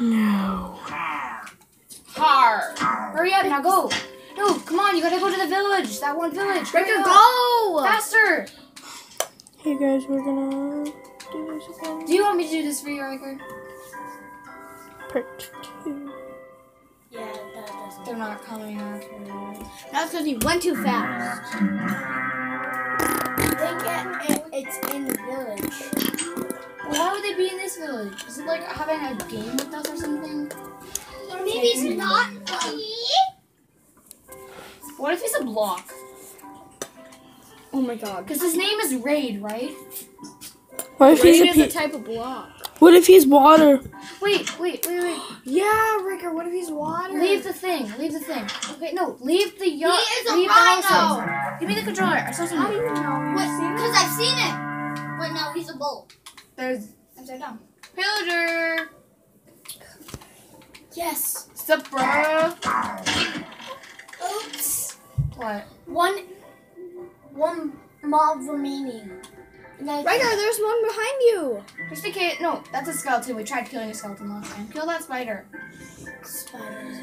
No. Hard. Hurry up, now go. No, come on, you gotta go to the village. That one village. Breaker, go! Faster. Hey guys, we're gonna do this again. Do you want me to do this for you, Riker? Part 2. Yeah, that doesn't. They're not coming after you. That's because he went too fast. It's in the village. Well, why would they be in this village? Is it like having a game with us or something? Or maybe it's not. What if he's a block? Oh my god. Because his name is Raid, right? What if Raid he's is a type of block. What if he's water? Wait. Yeah, Ricker, what if he's water? Leave the thing. Okay, no, leave the yacht. He is a leave rhino. the houses. Give me the controller. I saw something. How do you know? Because I've seen it. But no, he's a bull. There's upside down. Pillager. Yes. Sup, bro? Oops. What? One mob remaining. Riker, there's one behind you. Just in case. No, that's a skeleton. We tried killing a skeleton last time. Kill that spider. Spiders.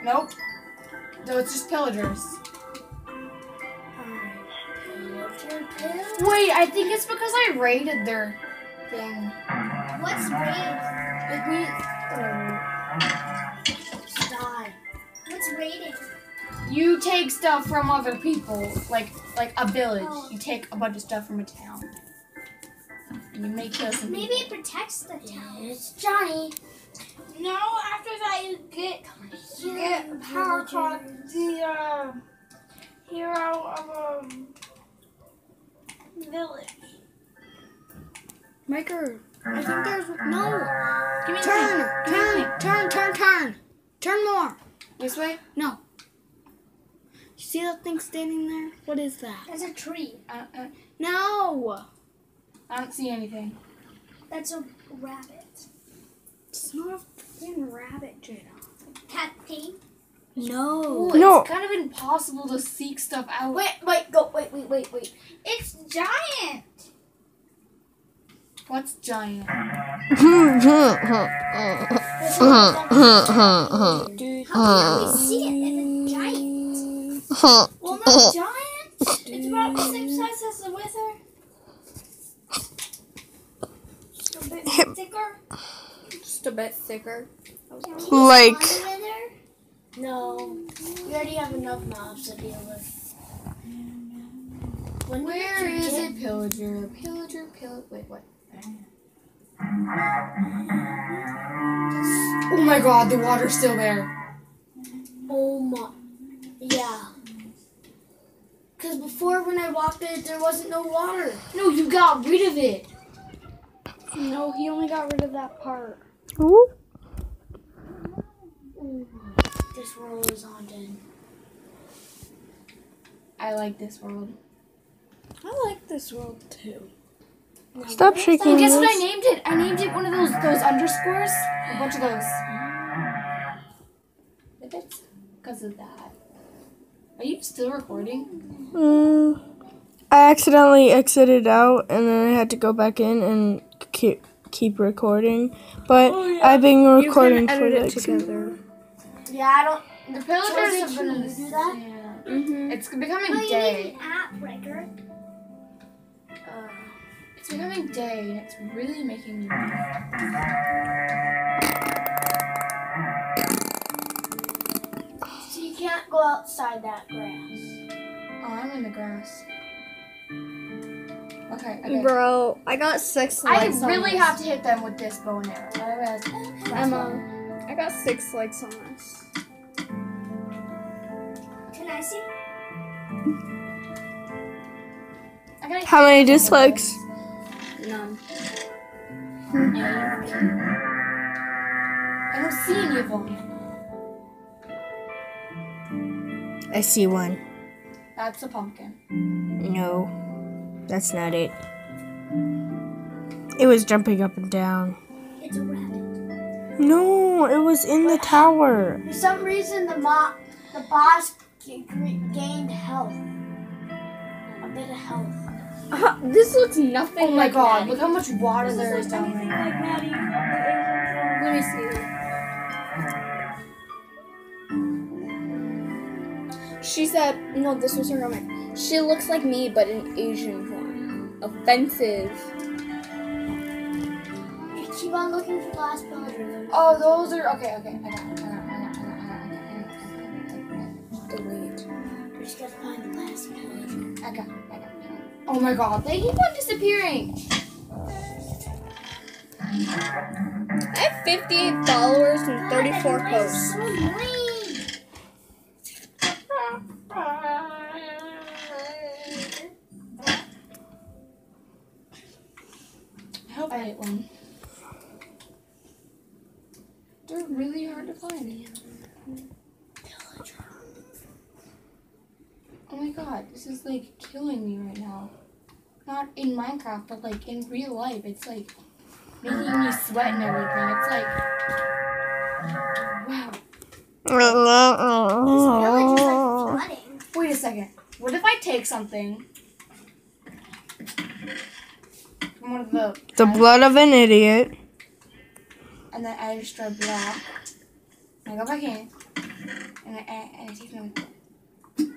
Nope. No, it's just pillagers. Wait, I think it's because I raided their thing. What's raid? Like we. Die. What's raiding? You take stuff from other people, like a village. You take a bunch of stuff from a town, and you may kill some Maybe people. it protects the town. It's Johnny. No, after that you get power card, the hero of a village. Riker, I think there's no. give me Turn more. this way. No. You see that thing standing there? What is that? That's a tree. No. I don't see anything. That's a rabbit. It's not a freaking rabbit, Jada. Cat pee? No. Ooh, No. It's kind of impossible to seek stuff out. Wait. It's giant. What's giant? Dude, how can we see it if it's giant? Well, not giant. It's about the same size as the wither. Just a bit thicker. Just a bit thicker. Like. No. We already have enough mobs to deal with. Where is it, pillager? Wait, what? Oh my god, the water's still there. Oh my. Yeah. Because before when I walked it, there wasn't no water. No, you got rid of it. No, he only got rid of that part. Ooh. Ooh, this world is haunted. I like this world. I like this world too. Stop shaking. And guess what I this. named it? I named it one of those underscores. A bunch of those. If it's because of that. Are you still recording? I accidentally exited out and then I had to go back in and keep recording. But I've been recording for like together. Yeah, I don't. The pillagers have been in you this. do that? Yeah. Mm-hmm. It's becoming No, you day. need an app, Riker. It's becoming day and it's really making me mad. So you can't go outside that grass. Oh, I'm in the grass. Okay. Bro, I got 6 I likes on really this. have to hit them with this bow and arrow. Otherwise, Emma, I got 6 likes on this. Can I see? I gotta How many dislikes? None. I don't see any of them. I see one. That's a pumpkin. No, that's not it. It was jumping up and down. It's a rabbit. No, it was in the tower. For some reason, the boss gained health. A bit of health. This looks nothing Oh my like god, Maddie. look how much water there is down there. Like Maddie, Let me see. She said, no, this was her comment. She looks like me, but in Asian form. Offensive. You keep on looking for the last pillager. Oh, those are, okay, I got it. Delete. We just gotta find the last pillager. I got it. Oh my god, they keep on disappearing. I have 58 followers and 34 posts. So annoying. I hope I hit one. They're really hard to find. Oh my god, this is like killing me right now. Not in Minecraft, but like in real life. It's like making me sweat and everything. It's like, wow. This village is like flooding. Wait a second. What if I take something from one of The blood of an idiot. and then I just draw black, and I go back in, and I take them, and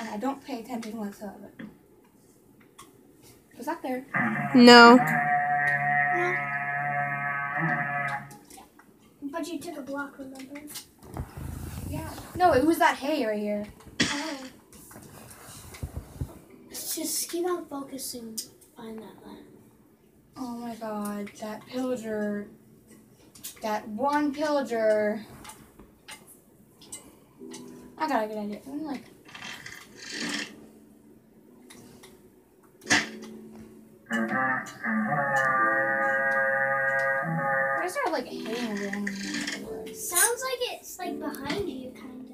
I don't pay attention whatsoever. Was that there? No. But you took a block, remember? Yeah. No, it was that hay right here. Oh. Just keep on focusing on that land. Oh my god, that pillager. That one pillager. I got a good idea. I'm like. I started like hating around in the woods. Sounds like it's like behind you, kind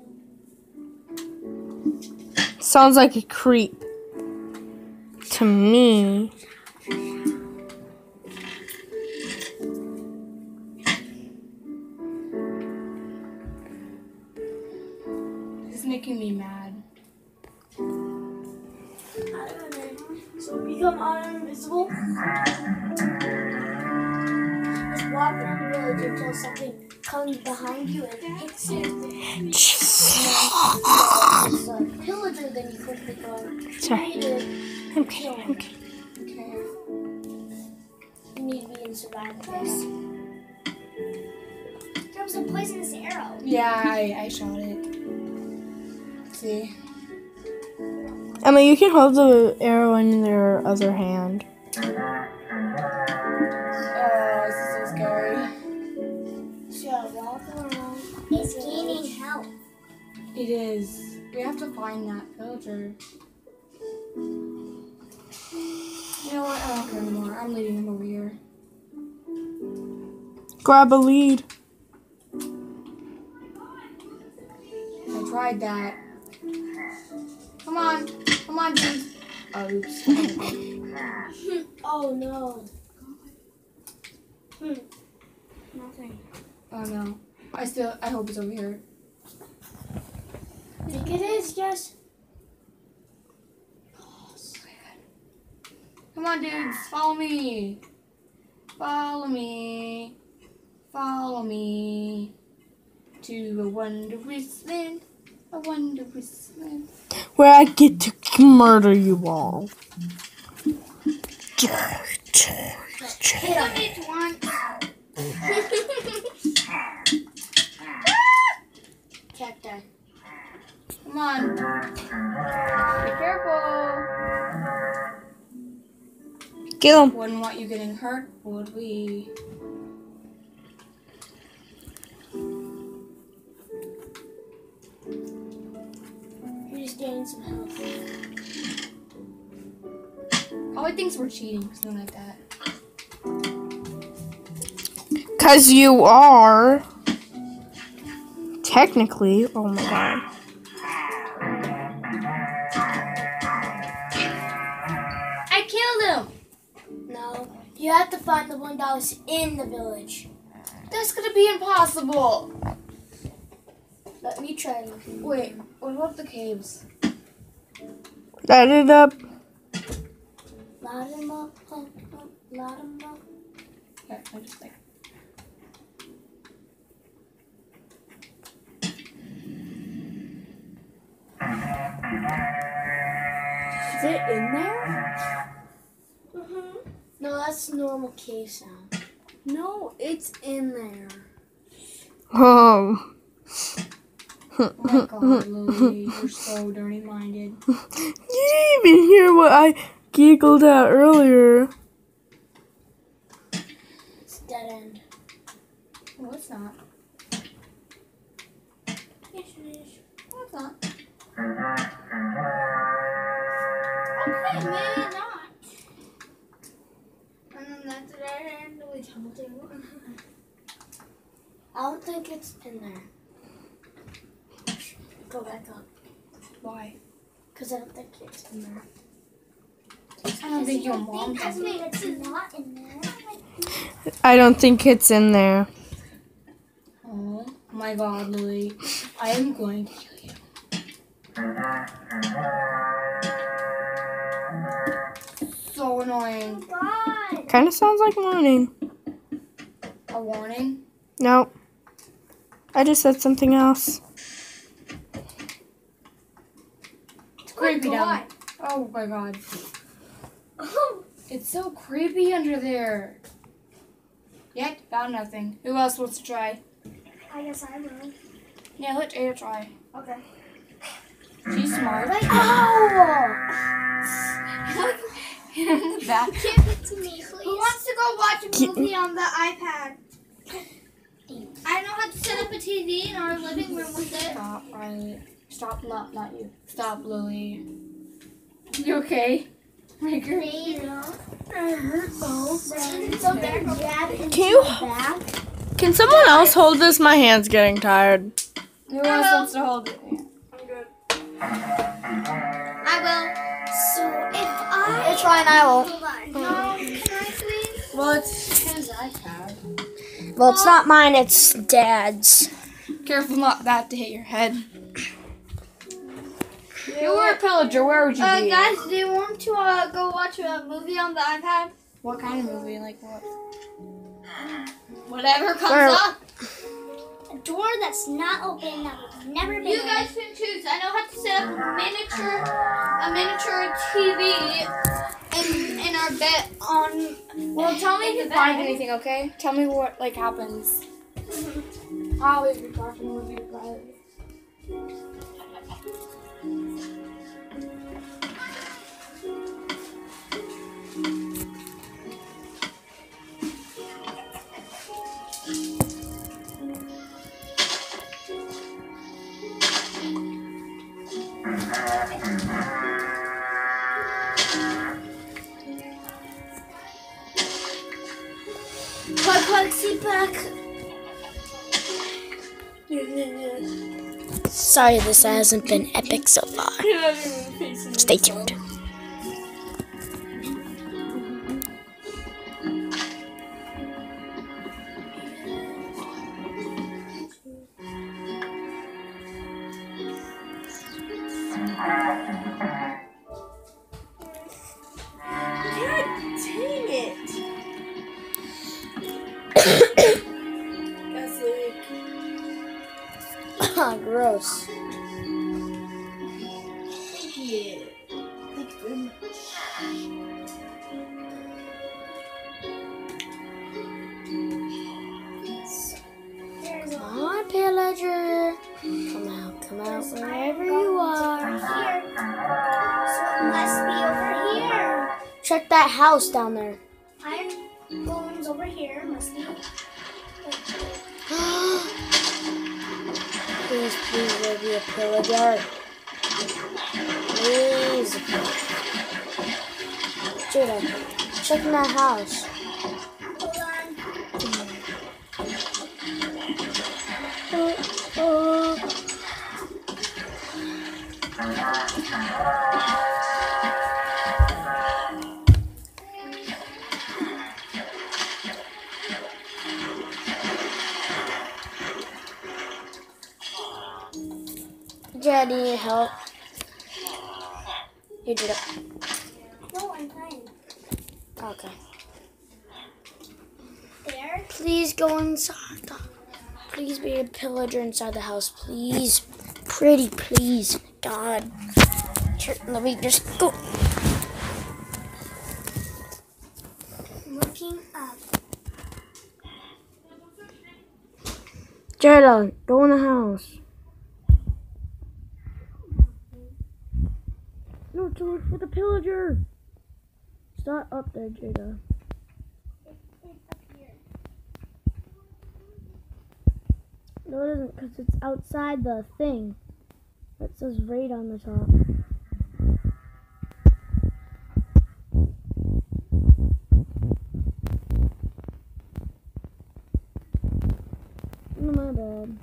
of. Sounds like a creep. To me. It's making me mad. So become invisible. Just walk around the village until something comes behind you and hits you. It's a pillager, then you quickly go. Sorry. You Okay. Okay. need to be in survival phase. There was a poisonous arrow. Yeah, I shot it. See? Emma, you can hold the arrow in your other hand. Oh, this is so scary. So walk around. It's gaining health. It is. We have to find that villager. You know what? I don't care anymore. I'm leading him over here. Grab a lead. I tried that. Come on, dude. Oh, oops. Oh no. Nothing. Oh no. I hope it's over here. I think it is, yes. Come on, dudes. Follow me. Follow me. Follow me. To a wondrous land. A wondrous land. Where I get to murder you all. Hit him it once. Cacti. Come on. Be careful. Kill him. Wouldn't want you getting hurt, would we? You're just gaining some health. Probably thinks we're cheating, something like that. 'Cause you are. Technically. Oh my god. I killed him! No. You have to find the one that was in the village. That's gonna be impossible. Let me try looking. Wait, what about the caves? Light it up. Light 'em up, light 'em up. Yeah, I just like. Is it in there? No, that's normal cave sound. No, it's in there. Oh. Oh my god, Lily, you're so dirty-minded. You didn't even hear what I giggled at earlier. It's dead end. No, it's not. Yes, it is. No, it's not. Okay, maybe not. And then that's the dead end we told you. I don't think it's in there. Go back up. Why? Because I don't think it's in there. I don't think your mom That's does. me. It's not in there. I don't think it's in there. Oh my god, Lily. I am going to kill you. So annoying. God. Kind of sounds like moaning. A warning? Nope. I just said something else. It's creepy down. Oh my god. It's so creepy under there. Yet, found nothing. Who else wants to try? I guess I will. Yeah, let Ada try. Okay. She's smart. In the back. Give it to me, please. Who wants to go watch a movie on the iPad? I know how to set up a TV in our living room with it. Stop, Riley. Stop, not you. Stop, Lily. You okay? Maker? Can you? Can someone else hold this? My hand's getting tired. Who else wants to hold it? I will. So if I... It's fine, I won't. No, can I please? Well, it's his iPad. Well, it's not mine, it's Dad's. Careful not that to hit your head. If you were a pillager, where would you be? Guys, do you want to go watch a movie on the iPad? What kind of movie? Like what? Whatever comes Where- up. A door that's not open that we've never been You guys can choose. I know how to set up a miniature TV in our bed on. Well, tell me if you find anything, okay? Tell me what like happens. I'll leave you watching the movie privately. Sit back. Sorry this hasn't been epic so far. Stay tuned. Gross. Come on, pillager. Come out, wherever you are. Here. So it must be over here. Check that house down there. Iron bones over here. Must be. Please, there be a pillager. Please. Jada, check in that house. Hold on. Jada, need help? You did it. No, I'm playing. Okay. There. Please go inside. Please be a pillager inside the house, please. Pretty, please. God. Let me just go. Looking up. Jada, go in the house. No, to look for the pillager. It's not up there, Jada. It's up here. No, it isn't, because it's outside the thing. That says raid on the top. Oh, my bad.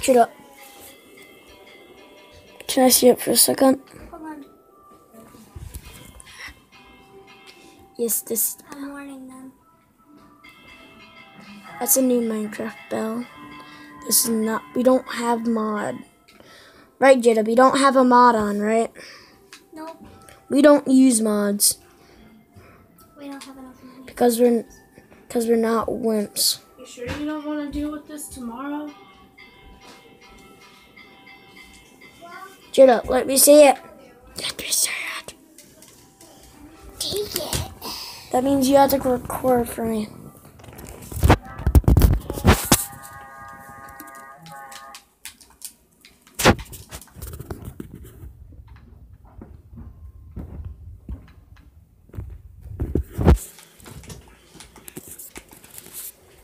Shut up. Can I see it for a second? Hold on. Yes, this. I'm warning them. That's a new Minecraft bell. This is not. We don't have mod. Right, Jada? We don't have a mod on, right? Nope. We don't use mods We don't have enough money. because we're not wimps. You sure you don't want to deal with this tomorrow? Jada, let me see it. Let me see it. Take it. That means you have to record for me.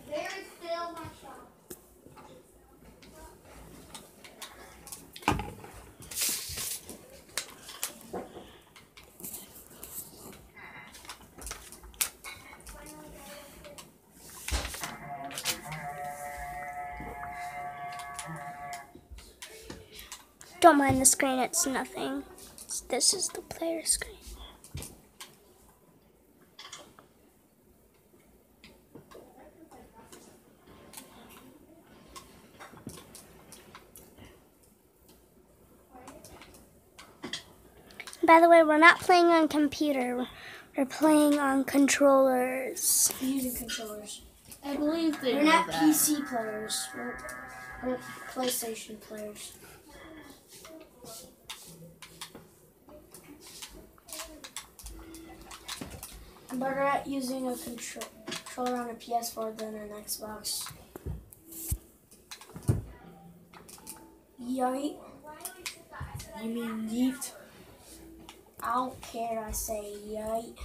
There is still my shop. Don't mind the screen, it's nothing. This is the player screen. By the way, we're not playing on computer. We're playing on controllers. Using controllers. I believe they We're know not that. PC players. We're PlayStation players. I'm better at using a controller on a PS4 than an Xbox. Yeet. You mean yeet? I don't care, I say yeet.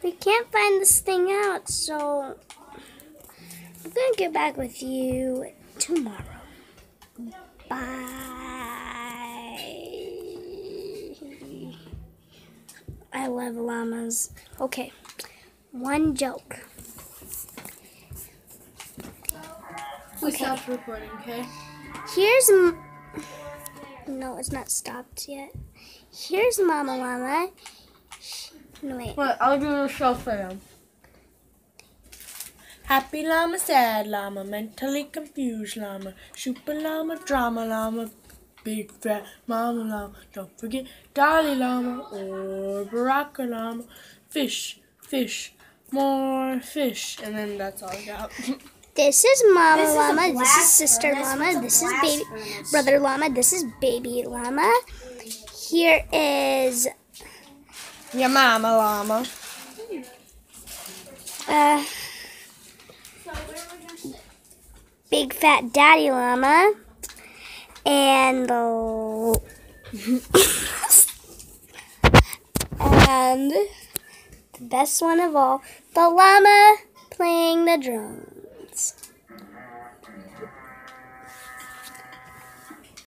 We can't find this thing out, so I'm gonna get back with you tomorrow. Bye. I love llamas. Okay, one joke. We stopped recording, okay? Here's no, it's not stopped yet. Here's Mama Llama. No wait. What? I'll do a shelf for him. Happy llama, sad llama, mentally confused llama, super llama, drama llama, big fat mama llama. Don't forget Dalai Lama or Baraka Llama. Fish, fish, more fish. And then that's all I got. This is Mama This is a Llama. This is blast Sister furnace. Llama. What's a This is blast Baby furnace? Brother Llama. This is Baby Llama. Here is Your mama llama. Big Fat Daddy Llama. And and the best one of all, the llama playing the drums.